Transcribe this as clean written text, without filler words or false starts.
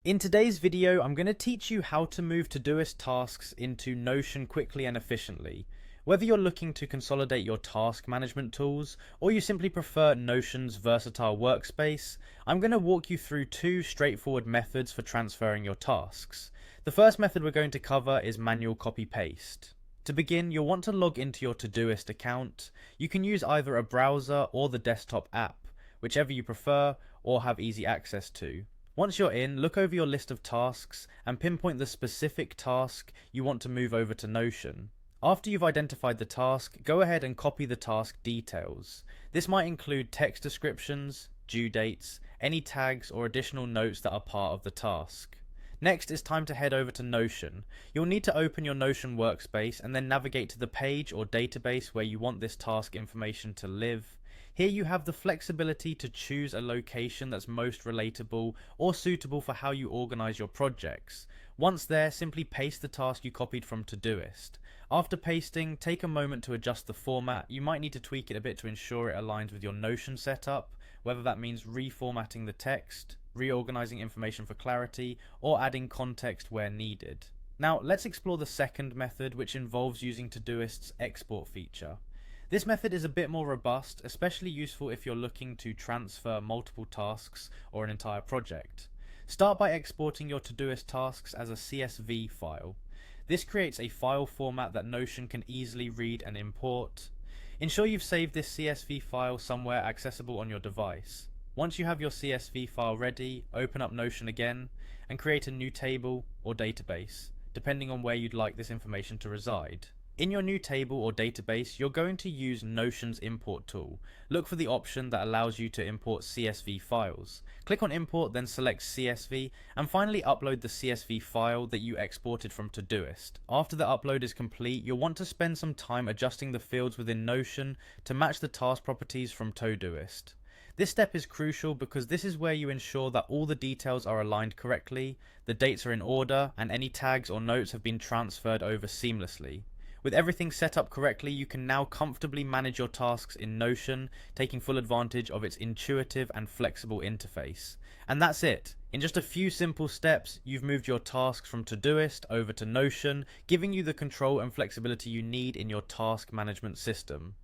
In today's video, I'm going to teach you how to move Todoist tasks into Notion quickly and efficiently. Whether you're looking to consolidate your task management tools, or you simply prefer Notion's versatile workspace, I'm going to walk you through two straightforward methods for transferring your tasks. The first method we're going to cover is manual copy-paste. To begin, you'll want to log into your Todoist account. You can use either a browser or the desktop app, whichever you prefer or have easy access to. Once you're in, look over your list of tasks and pinpoint the specific task you want to move over to Notion. After you've identified the task, go ahead and copy the task details. This might include text descriptions, due dates, any tags or additional notes that are part of the task. Next, it's time to head over to Notion. You'll need to open your Notion workspace and then navigate to the page or database where you want this task information to live. Here you have the flexibility to choose a location that's most relatable or suitable for how you organize your projects. Once there, simply paste the task you copied from Todoist. After pasting, take a moment to adjust the format. You might need to tweak it a bit to ensure it aligns with your Notion setup, whether that means reformatting the text, reorganizing information for clarity, or adding context where needed. Now, let's explore the second method, which involves using Todoist's export feature. This method is a bit more robust, especially useful if you're looking to transfer multiple tasks or an entire project. Start by exporting your Todoist tasks as a CSV file. This creates a file format that Notion can easily read and import. Ensure you've saved this CSV file somewhere accessible on your device. Once you have your CSV file ready, open up Notion again and create a new table or database, depending on where you'd like this information to reside. In your new table or database, you're going to use Notion's import tool. Look for the option that allows you to import CSV files. Click on import, then select CSV, and finally upload the CSV file that you exported from Todoist. After the upload is complete, you'll want to spend some time adjusting the fields within Notion to match the task properties from Todoist. This step is crucial because this is where you ensure that all the details are aligned correctly, the dates are in order, and any tags or notes have been transferred over seamlessly. With everything set up correctly, you can now comfortably manage your tasks in Notion, taking full advantage of its intuitive and flexible interface. And that's it. In just a few simple steps, you've moved your tasks from Todoist over to Notion, giving you the control and flexibility you need in your task management system.